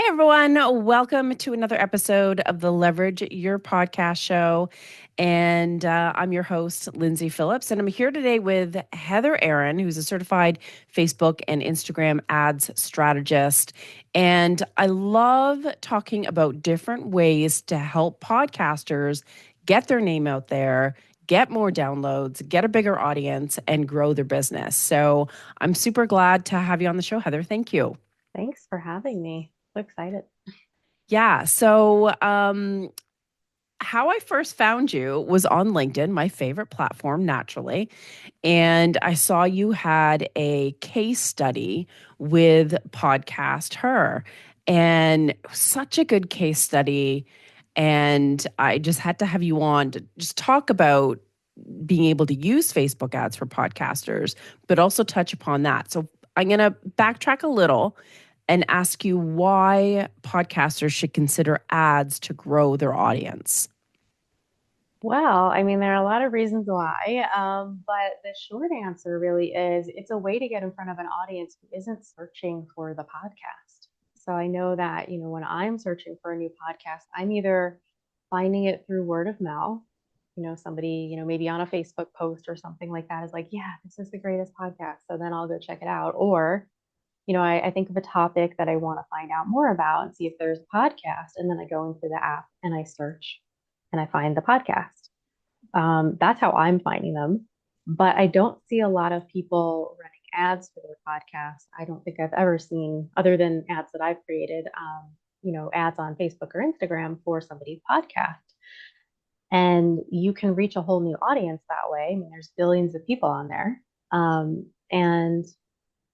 Hey everyone, welcome to another episode of the Leverage Your Podcast show. And I'm your host, Lindsay Phillips, and I'm here today with Heather Aaron, who's a certified Facebook and Instagram ads strategist. And I love talking about different ways to help podcasters get their name out there, get more downloads, get a bigger audience, and grow their business. So I'm super glad to have you on the show, Heather. Thank you. Thanks for having me. So excited. Yeah. So, how I first found you was on LinkedIn, my favorite platform, naturally. And I saw you had a case study with Podcast Her, and such a good case study. And I just had to have you on to just talk about being able to use Facebook ads for podcasters, but also touch upon that. So I'm going to backtrack a little and ask you why podcasters should consider ads to grow their audience. Well, there are a lot of reasons why, but the short answer really is it's a way to get in front of an audience who isn't searching for the podcast. So I know that, when I'm searching for a new podcast, I'm either finding it through word of mouth, somebody, maybe on a Facebook post or something like that is like, yeah, this is the greatest podcast. So then I'll go check it out. Or I think of a topic that I want to find out more about and see if there's a podcast. And then I go into the app and I search and I find the podcast. That's how I'm finding them. But I don't see a lot of people running ads for their podcast. I don't think I've ever seen, other than ads that I've created, ads on Facebook or Instagram for somebody's podcast. And you can reach a whole new audience that way. There's billions of people on there. And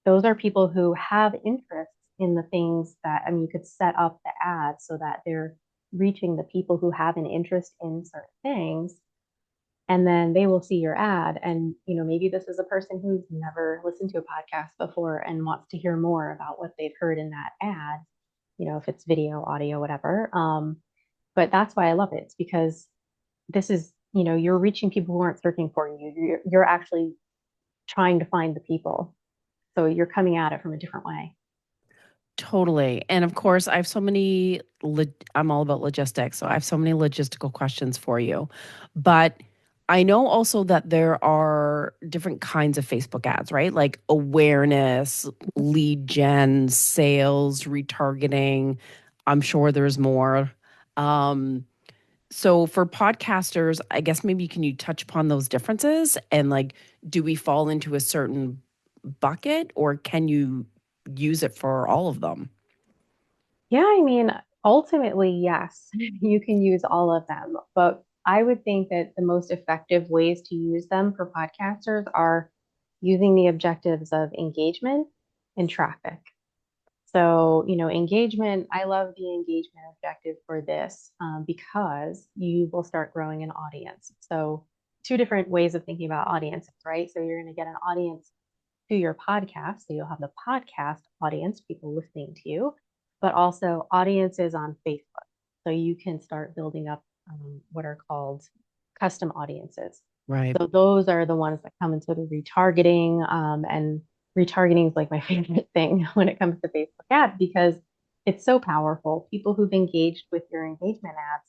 those are people who have interests in the things that, you could set up the ads so that they're reaching the people who have an interest in certain things. And then they will see your ad. And, maybe this is a person who's never listened to a podcast before and wants to hear more about what they've heard in that ad, if it's video, audio, whatever. But that's why I love it. It's because this is, you're reaching people who aren't searching for you. You're actually trying to find the people. So you're coming at it from a different way. Totally. And of course, I have so many, I'm all about logistics. So I have so many logistical questions for you. But I know also that there are different kinds of Facebook ads, right? Like awareness, lead gen, sales, retargeting. I'm sure there's more. Um, so for podcasters, I guess maybe can you touch upon those differences and like, do we fall into a certain bucket or can you use it for all of them? Yeah, ultimately, yes, you can use all of them. But I would think that the most effective ways to use them for podcasters are using the objectives of engagement and traffic. So, engagement, I love the engagement objective for this because you will start growing an audience. So, two different ways of thinking about audiences, right? So, you're going to get an audience to your podcast. So, you'll have the podcast audience, people listening to you, but also audiences on Facebook. So, you can start building up what are called custom audiences. Right. So, those are the ones that come into the retargeting and retargeting is like my favorite thing when it comes to Facebook ads because it's so powerful. People who've engaged with your engagement ads,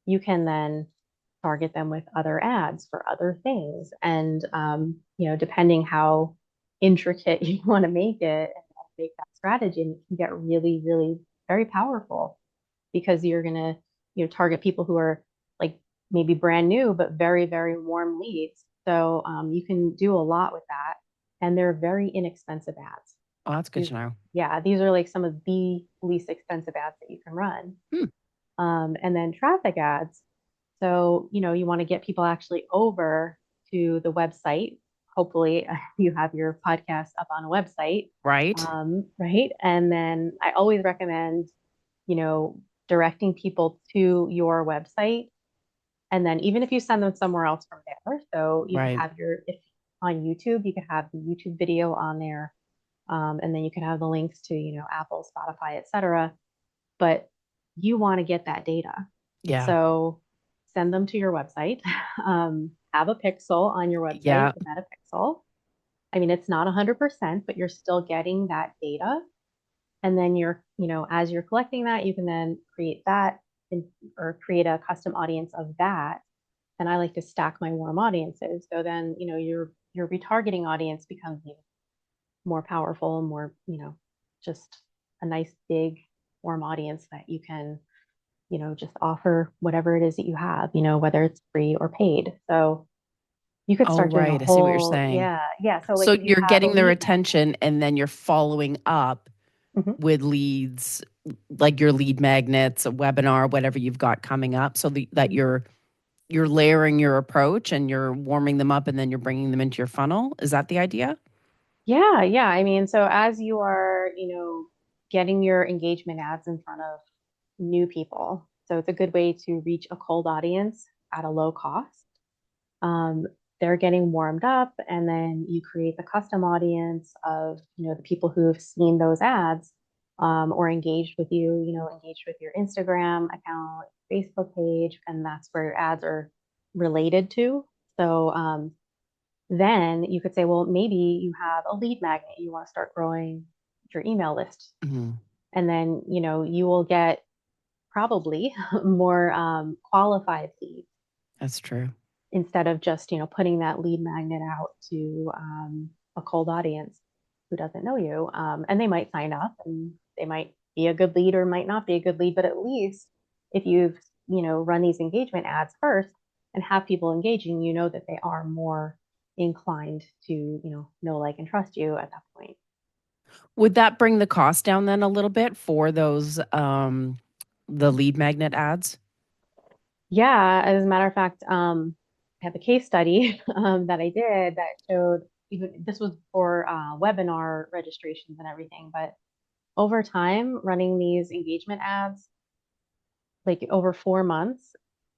you can then target them with other ads for other things. And, depending how intricate you want to make it and make that strategy, it can get really, really very powerful because you're going to, target people who are like maybe brand new, but very, very warm leads. So you can do a lot with that and they're very inexpensive ads. Oh, that's good These, to know. yeah, these are like some of the least expensive ads that you can run. Hmm. And then traffic ads. So, you want to get people actually over to the website. Hopefully, you have your podcast up on a website, Right. right? And then I always recommend, you know, directing people to your website and then even if you send them somewhere else from there, so you could Right. have if on YouTube, you could have the YouTube video on there, and then you can have the links to, Apple, Spotify, etc. But you want to get that data. Yeah. So send them to your website. Have a pixel on your website, Yeah. the meta pixel. It's not 100%, but you're still getting that data. And then as you're collecting that, you can then create that or create a custom audience of that. And I like to stack my warm audiences. So then, your retargeting audience becomes even more powerful, more, just a nice big warm audience that you can, just offer whatever it is that you have, whether it's free or paid. So you could Oh, start doing a right. I see what you're whole, saying. yeah, yeah. So like So if you you're have a getting their lead magnet. attention and then you're following up Mhm. with leads, like your lead magnets, a webinar, whatever you've got coming up, so that Mhm. you're layering your approach and you're warming them up and then you're bringing them into your funnel. Is that the idea? Yeah, yeah. I mean, so as you are, getting your engagement ads in front of new people, so it's a good way to reach a cold audience at a low cost. Um, they're getting warmed up, and then you create the custom audience of, the people who have seen those ads, or engaged with you, engaged with your Instagram account, Facebook page, and that's where your ads are related to. So, then you could say, well, maybe you have a lead magnet. You want to start growing your email list. Mhm. And then, you will get probably more qualified leads That's true. instead of just, putting that lead magnet out to a cold audience who doesn't know you. And they might sign up and they might be a good lead or might not be a good lead. But at least if you've, run these engagement ads first and have people engaging, that they are more inclined to, know, like, and trust you at that point. Would that bring the cost down then a little bit for those the lead magnet ads? Yeah, as a matter of fact, I have a case study that I did that showed, even this was for webinar registrations and everything, but over time, running these engagement ads, like over 4 months,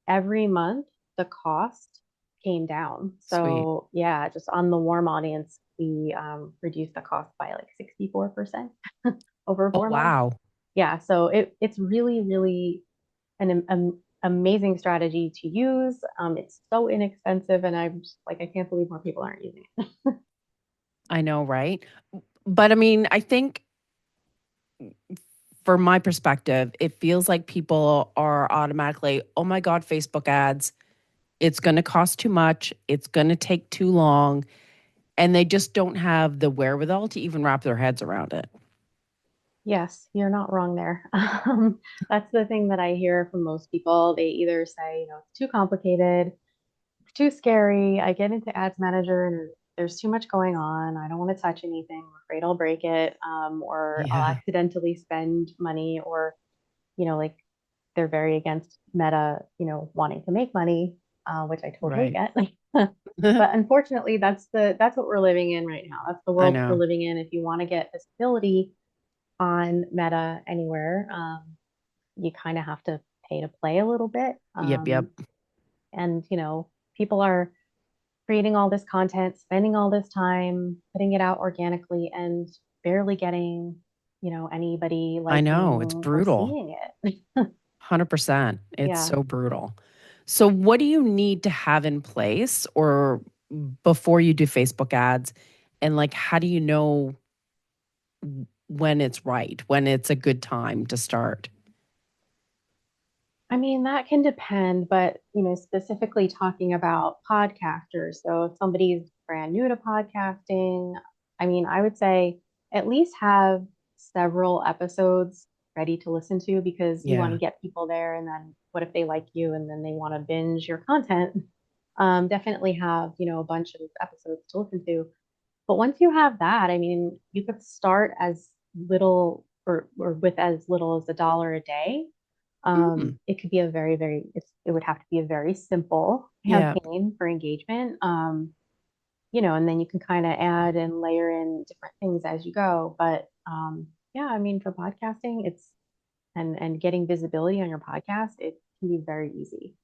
every month the cost came down. Sweet. So yeah, just on the warm audience, we reduced the cost by like 64% over Oh, 4 months. wow. Yeah, so it's really, really an amazing strategy to use. It's so inexpensive, and I'm just like, I can't believe more people aren't using it. I know, right? But I mean, I think from my perspective, it feels like people are automatically, oh my God, Facebook ads, it's going to cost too much, it's going to take too long, and they just don't have the wherewithal to even wrap their heads around it. Yes, you're not wrong there. That's the thing that I hear from most people. They either say, it's too complicated, it's too scary. I get into Ads Manager and there's too much going on. I don't want to touch anything. I'm afraid I'll break it, or I'll Yeah, accidentally spend money, or, like, they're very against Meta, wanting to make money, which I totally right. get. But unfortunately, that's what we're living in right now. That's the I world we're know. living in. If you want to get visibility on Meta anywhere, you kind of have to pay to play a little bit. Yep, yep. And people are creating all this content, spending all this time, putting it out organically, and barely getting, anybody I know. It's liking or brutal. seeing it. 100%. It's Yeah. so brutal. So, what do you need to have in place or before you do Facebook ads? And like, how do you know when it's right, when it's a good time to start? I mean, that can depend, but specifically talking about podcasters. So if somebody's brand new to podcasting, I mean, I would say at least have several episodes ready to listen to, because you want to Yeah, get people there. And then what if they like you and then they want to binge your content? Definitely have, a bunch of episodes to listen to. But once you have that, I mean, you could start as little, or with as little as $1 a day. Mm, It could be a very, very, it would have to be a very simple yeah. campaign for engagement. And then you can kind of add and layer in different things as you go. But yeah, I mean, for podcasting, and getting visibility on your podcast, it can be very easy.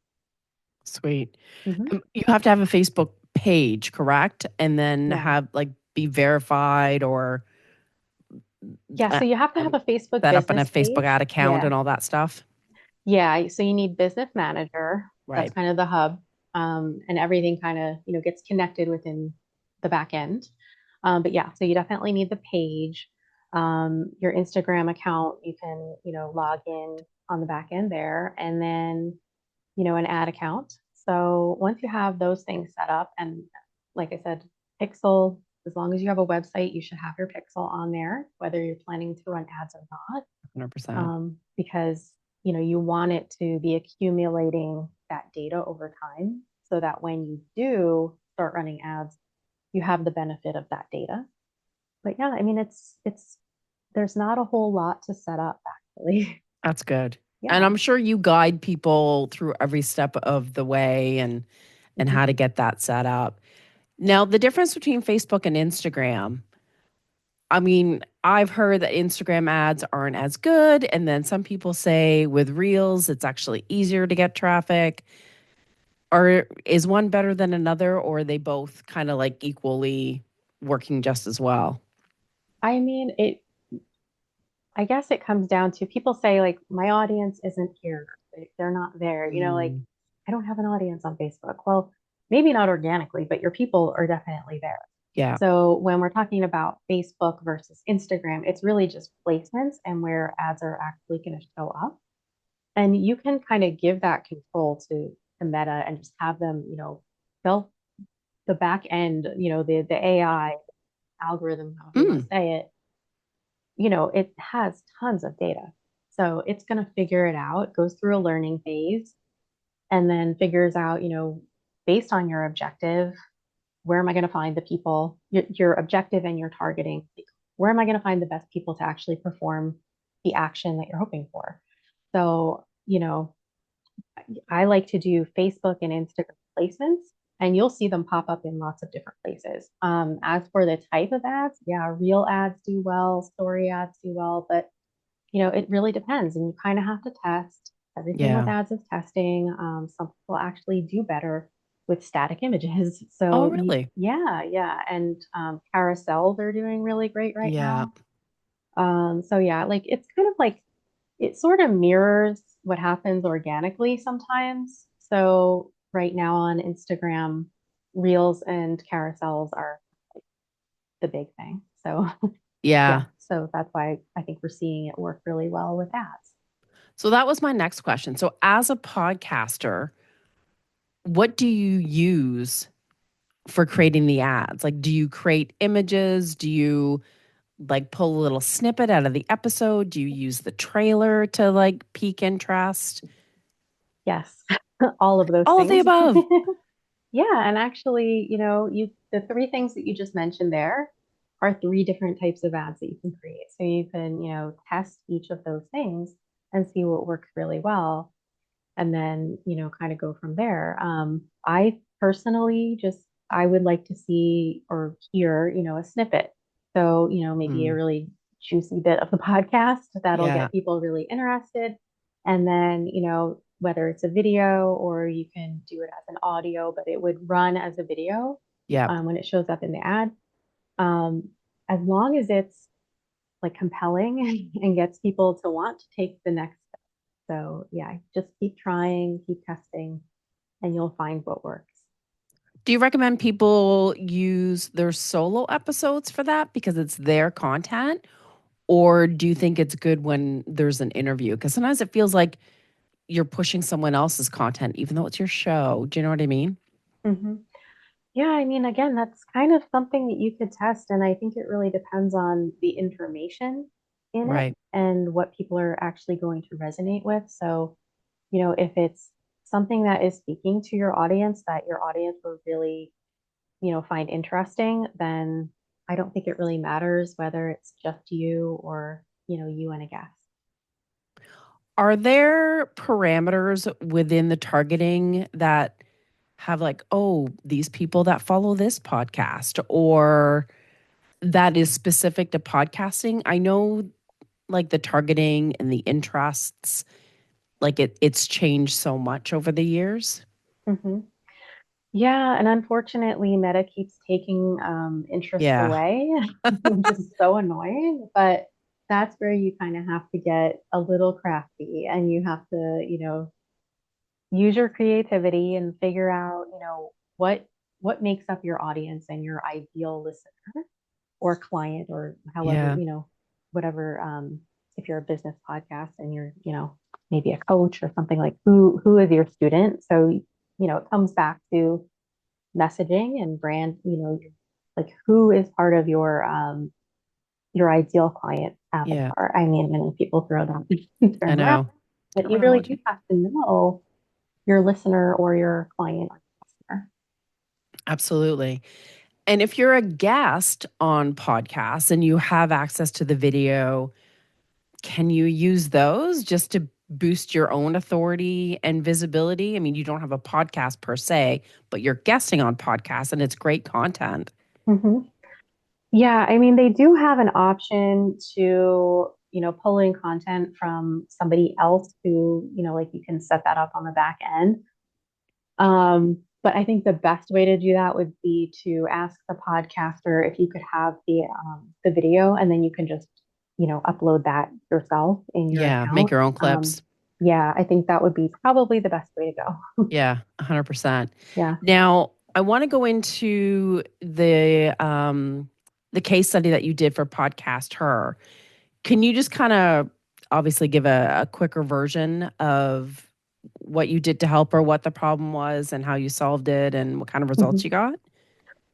Sweet. Hmm. You have to have a Facebook page, correct? And then Yeah. have like be verified or Yeah. uh, So you have to have um, a Facebook set up on a business Facebook ad page. account Yeah. and all that stuff. Yeah. So you need business manager. That's Right. kind of the hub. And everything kind of, gets connected within the back end. But yeah, so you definitely need the page. Your Instagram account, you can, log in on the back end there, and then, an ad account. So once you have those things set up, and like I said, Pixel, as long as you have a website, you should have your Pixel on there, whether you're planning to run ads or not, 100%. because you want it to be accumulating that data over time, so that when you do start running ads, you have the benefit of that data. But yeah, I mean, it's there's not a whole lot to set up actually. That's good. And Yeah. I'm sure you guide people through every step of the way and Mhm. how to get that set up. Now, the difference between Facebook and Instagram, I mean, I've heard that Instagram ads aren't as good. And then some people say with Reels, it's actually easier to get traffic. Or is one better than another, or are they both kind of like equally working just as well? I mean, I guess it comes down to people say, like, my audience isn't here. They're not there. Like, Mm, I don't have an audience on Facebook. Well, maybe not organically, but your people are definitely there. yeah. So when we're talking about Facebook versus Instagram, it's really just placements and where ads are actually going to show up. And you can kind of give that control to Meta and just have them, they'll the back end, the AI algorithm, however you want Mm, to say it, it has tons of data. So it's going to figure it out, goes through a learning phase, and then figures out, based on your objective, where am I going to find the people, your objective and your targeting, where am I going to find the best people to actually perform the action that you're hoping for? So, I like to do Facebook and Instagram placements, and you'll see them pop up in lots of different places. As for the type of ads, yeah, real ads do well, story ads do well, but it really depends, and you kind of have to test. Everything with yeah. ads is testing. Some people actually do better with static images. Oh, So really? yeah, yeah, and carousels are doing really great right Yeah. now. So yeah, like it's kind of like it sort of mirrors what happens organically sometimes. So right now on Instagram, reels and carousels are the big thing. So yeah, Yeah. so that's why I think we're seeing it work really well with ads. So that was my next question. So, as a podcaster, what do you use for creating the ads? Like, do you create images? Do you like pull a little snippet out of the episode? Do you use the trailer to like peak interest? Yes, all of those All of the things. above. Yeah, and actually, the three things that you just mentioned there are three different types of ads that you can create. So you can, test each of those things and see what works really well, and then, kind of go from there. I personally just I would like to see or hear, a snippet. So, maybe a Mm, really juicy bit of the podcast that'll yeah. get people really interested. And then, whether it's a video or you can do it as an audio, but it would run as a video Yeah. when it shows up in the ad. Um, as long as it's like compelling and gets people to want to take the next step. So yeah, just keep trying, keep testing, and you'll find what works. Do you recommend people use their solo episodes for that because it's their content? Or do you think it's good when there's an interview? Because sometimes it feels like you're pushing someone else's content, even though it's your show. Do you know what I mean? Hmm. Yeah, I mean, again, that's kind of something that you could test. And I think it really depends on the information in it Right. and what people are actually going to resonate with. So, if it's something that is speaking to your audience that your audience will really, find interesting, then I don't think it really matters whether it's just you or, you and a guest. Are there parameters within the targeting that have like, oh, these people that follow this podcast or that is specific to podcasting? I know like the targeting and the interests, like it's changed so much over the years. Hmm. Yeah, and unfortunately, Meta keeps taking interest Yeah. away, which is so annoying. But that's where you kind of have to get a little crafty, and you have to, use your creativity and figure out, what makes up your audience and your ideal listener or client or however, Yeah. whatever, if you're a business podcast and you're, maybe a coach or something, like who is your student? So, it comes back to messaging and brand, like who is part of your ideal client Yeah, avatar. I mean, I know people throw that I term around, know. but you really do Terminology. have to know your listener or your client or customer. Absolutely. And if you're a guest on podcasts and you have access to the video, can you use those just to boost your own authority and visibility? I mean, you don't have a podcast per se, but you're guesting on podcasts and it's great content. Hmm. Yeah, I mean, they do have an option to, pull in content from somebody else who, like you can set that up on the back end. But I think the best way to do that would be to ask the podcaster if you could have the video, and then you can just, upload that yourself in your Yeah, make account. your own Um, clips. yeah, I think that would be probably the best way to go. Yeah, 100%. Yeah. Now, I want to go into the case study that you did for Podcast Her. Can you just kind of obviously give a quicker version of what you did to help her, what the problem was, and how you solved it, and what kind of results Mhm. you got?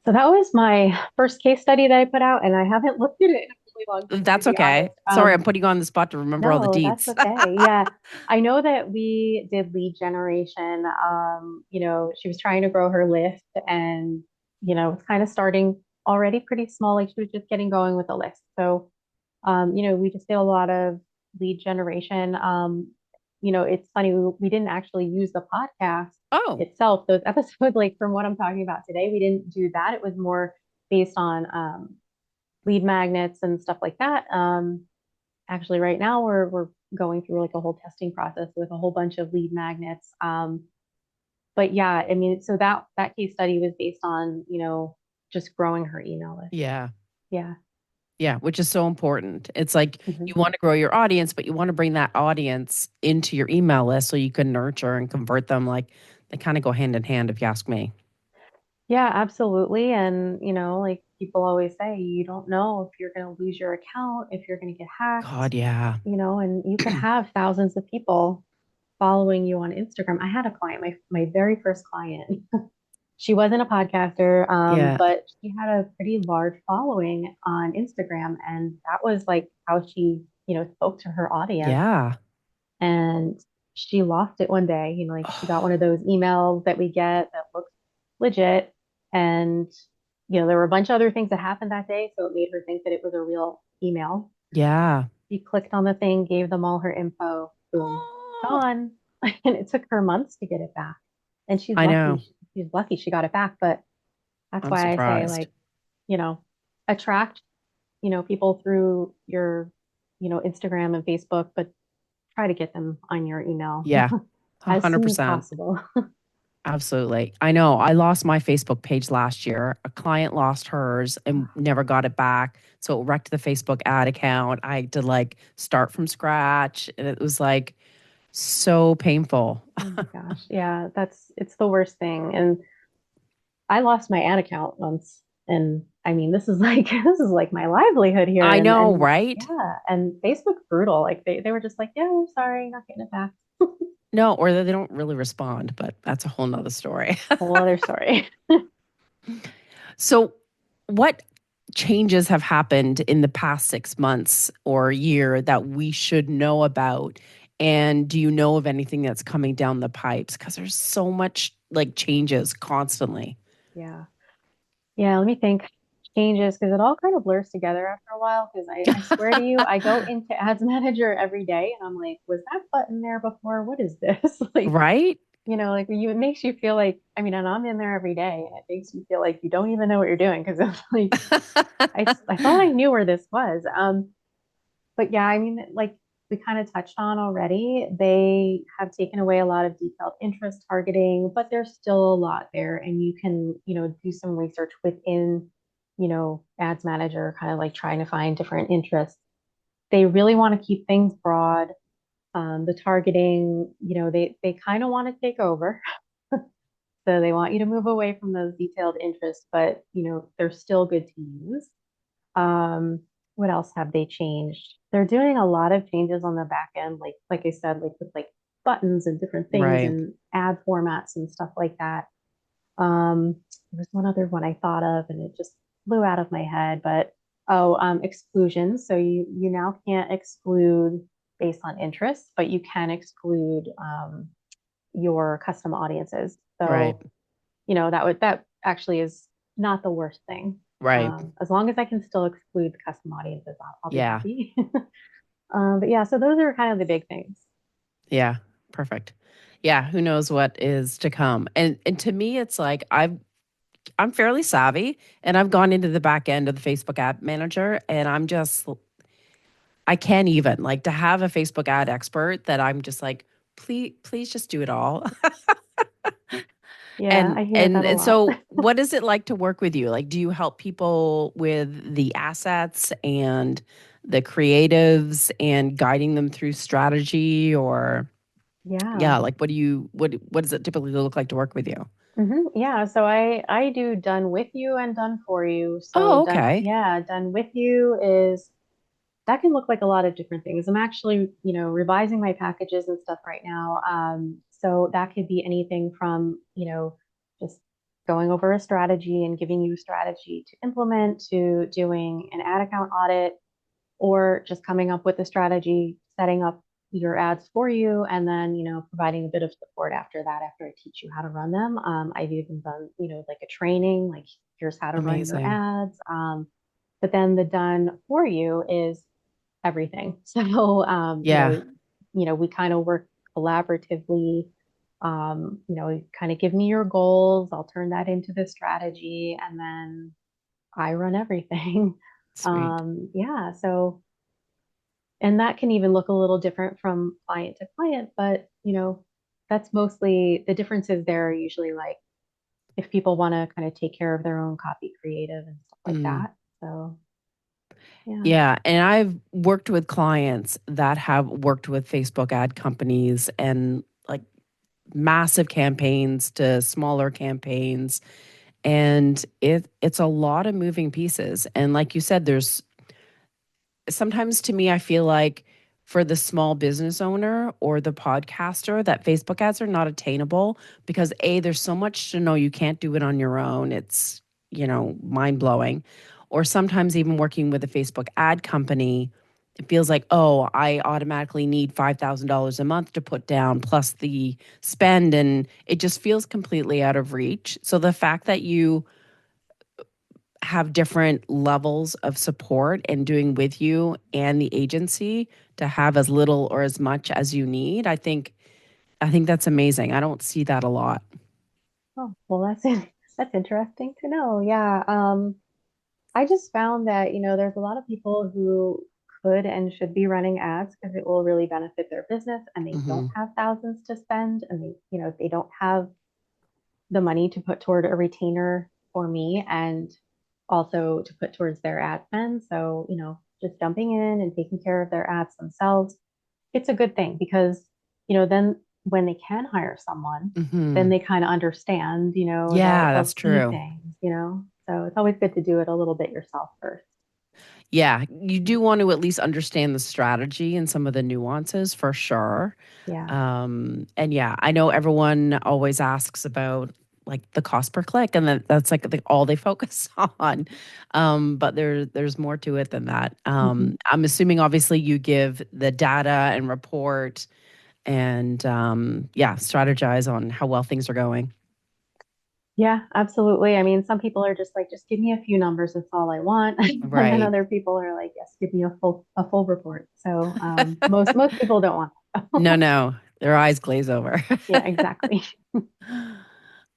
So that was my first case study that I put out, and I haven't looked at it in a really long time, to That's be okay. honest. Sorry, I'm putting you on the spot to remember all the No, that's deets. okay. Yeah. I know that we did lead generation. She was trying to grow her list, and, it's kind of starting already pretty small. Like she was just getting going with the list. So, we just did a lot of lead generation. It's funny, we didn't actually use the podcast Oh, itself. Those episodes, like from what I'm talking about today, we didn't do that. It was more based on lead magnets and stuff like that. Actually, right now we're going through like a whole testing process with a whole bunch of lead magnets. But yeah, I mean, so that case study was based on, just growing her email list. yeah. Yeah. Yeah, which is so important. It's like you Hmm. want to grow your audience, but you want to bring that audience into your email list so you can nurture and convert them. Like they kind of go hand in hand, if you ask me. Yeah, absolutely. And, like people always say, you don't know if you're going to lose your account, if you're going to get hacked, God, yeah. and you could have thousands of people following you on Instagram. I had a client, my very first client. She wasn't a podcaster, Yeah. but she had a pretty large following on Instagram, and that was like how she, spoke to her audience. Yeah. And she lost it one day. Like she got one of those emails that we get that looks legit, and there were a bunch of other things that happened that day, so it made her think that it was a real email. Yeah. She clicked on the thing, gave them all her info, boom, Oh, gone. And it took her months to get it back. And she's I lucky. know. She's lucky she got it back. But that's I'm why I say, surprised. like, you know, attract, people through your, Instagram and Facebook, but try to get them on your email Yeah. as soon as 100%. possible. Absolutely. I know. I lost my Facebook page last year. A client lost hers and never got it back. So it wrecked the Facebook ad account. I had to like start from scratch. And it was like so painful. Oh my gosh. Yeah, it's the worst thing. And I lost my ad account once. And I mean, this is like this is like my livelihood here. I And know, and right? yeah, and Facebook's brutal. Like they were just like, yeah, I'm sorry, not getting it back. No, or that they don't really respond, but that's a whole nother story. Whole other story. So, what changes have happened in the past 6 months or year that we should know about? And do you know of anything that's coming down the pipes? Because there's so much like changes constantly. Yeah. Yeah, let me think. Changes, because it all kind of blurs together after a while. Because I swear to you, I go into Ads Manager every day and I'm like, was that button there before? What is this? Like, Right? like it makes you feel like, I mean, and I'm in there every day and it makes you feel like you don't even know what you're doing because it's like, I thought I knew where this was. But yeah, I mean, like we kind of touched on already, they have taken away a lot of detailed interest targeting, but there's still a lot there. And you can, do some research within, Ads Manager, kind of like trying to find different interests. They really want to keep things broad. The targeting, they kind of want to take over. So they want you to move away from those detailed interests, but they're still good to use. Um, what else have they changed? They're doing a lot of changes on the back end, like I said, like with like buttons and different things Right. and ad formats and stuff like that. Um, there was one other one I thought of and it just flew out of my head, but exclusions. So you now can't exclude based on interests, but you can exclude your custom audiences. Right. So, that actually is not the worst thing. Right. As long as I can still exclude the custom audiences, I'll be Yeah. happy. But yeah, so those are kind of the big things. Yeah. Perfect. Yeah, who knows what is to come. And to me it's like I'm fairly savvy and I've gone into the back end of the Facebook ad manager and I can't even like to have a Facebook ad expert that I'm just like, please just do it all. Yeah, and I hear and that a and lot. so what is it like to work with you? Like do you help people with the assets and the creatives and guiding them through strategy or Yeah. yeah, like what does it typically look like to work with you? Yeah, so I do done with you and done for you. So Oh, okay. done with you is that can look like a lot of different things. I'm actually, revising my packages and stuff right now. So that could be anything from, just going over a strategy and giving you a strategy to implement to doing an ad account audit or just coming up with a strategy, setting up your ads for you, and then, providing a bit of support after that, after I teach you how to run them. I've even done, like a training, like here's how to run your Amazing. ads. But then the done for you is everything. So, Yeah. we kind of work collaboratively. You kind of give me your goals, I'll turn that into the strategy, and then I run everything. Sweet. Yeah. So, and that can even look a little different from client to client, but, that's mostly the differences there are usually like if people want to kind of take care of their own copy creative and stuff like Mm. that. So, yeah. Yeah, and I've worked with clients that have worked with Facebook ad companies and like massive campaigns to smaller campaigns and it's a lot of moving pieces and like you said there's sometimes to me I feel like for the small business owner or the podcaster that Facebook ads are not attainable because A there's so much to know you can't do it on your own. It's, mind blowing. Or sometimes even working with a Facebook ad company, it feels like, oh, I automatically need $5,000 a month to put down plus the spend and it just feels completely out of reach. So the fact that you have different levels of support and doing with you and the agency to have as little or as much as you need. I think that's amazing. I don't see that a lot. Oh, well, that's interesting to know. Yeah. I just found that, there's a lot of people who could and should be running ads because it will really benefit their business and they don't Mhm. have thousands to spend and they don't have the money to put toward a retainer for me and also to put towards their ad spend. So, just jumping in and taking care of their ads themselves, it's a good thing because, then when they can hire someone, then Mhm. they kind of understand, Yeah, they'll that's see true. things. So it's always good to do it a little bit yourself first. Yeah, you do want to at least understand the strategy and some of the nuances for sure. Yeah. And yeah, I know everyone always asks about like the cost per click, and that's like all they focus on. But there's more to it than that. Mhm. I'm assuming obviously you give the data and report and yeah, strategize on how well things are going. Yeah, absolutely. I mean, some people are just like, just give me a few numbers, that's all I want. And then Right. other people are like, yes, give me a full report. So most people don't want that. No, no, their eyes glaze over. Yeah, exactly.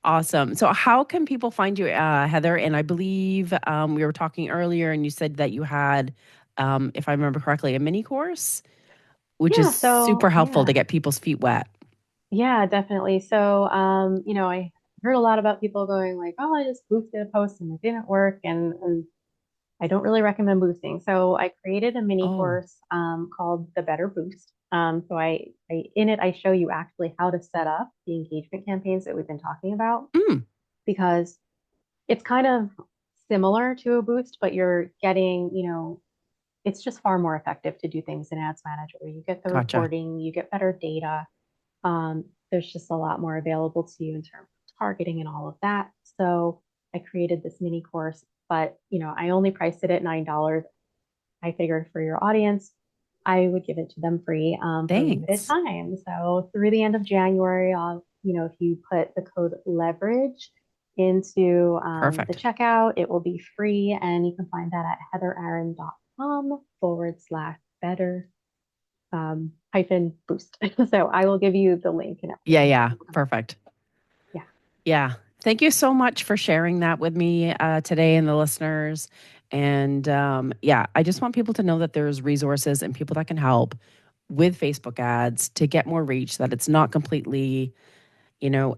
Awesome. So, how can people find you, Heather? And I believe we were talking earlier, and you said that you had, if I remember correctly, a mini course, which is Yeah, super so helpful to yeah. get people's feet wet. Yeah, definitely. So I heard a lot about people going like, oh, I just boosted a post and it didn't work and I don't really recommend boosting. So I created a mini Oh, course called The Better Boost. So I in it I show you actually how to set up the engagement campaigns that we've been talking about mm, because it's kind of similar to a boost, but you're getting, it's just far more effective to do things in Ads Manager. You get the Gotcha. reporting, you get better data. There's just a lot more available to you in terms of targeting and all of that. So I created this mini course, but I only priced it at $9. I figured for your audience, I would give it to them free for a limited Thanks. time. So through the end of January, if you put the code leverage into the Perfect. checkout, it will be free. And you can find that at heatheraaron.com/better hyphen boost. So I will give you the link and Yeah, everything. yeah. Perfect. Yeah. Yeah. Thank you so much for sharing that with me today and the listeners. And yeah, I just want people to know that there's resources and people that can help with Facebook ads to get more reach, that it's not completely,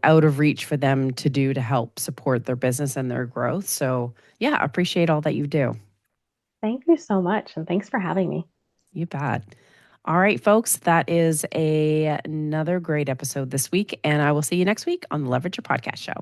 out of reach for them to do to help support their business and their growth. So yeah, appreciate all that you do. Thank you so much. And thanks for having me. You bet. All right, folks, that is another great episode this week. And I will see you next week on the Leverage Your Podcast Show.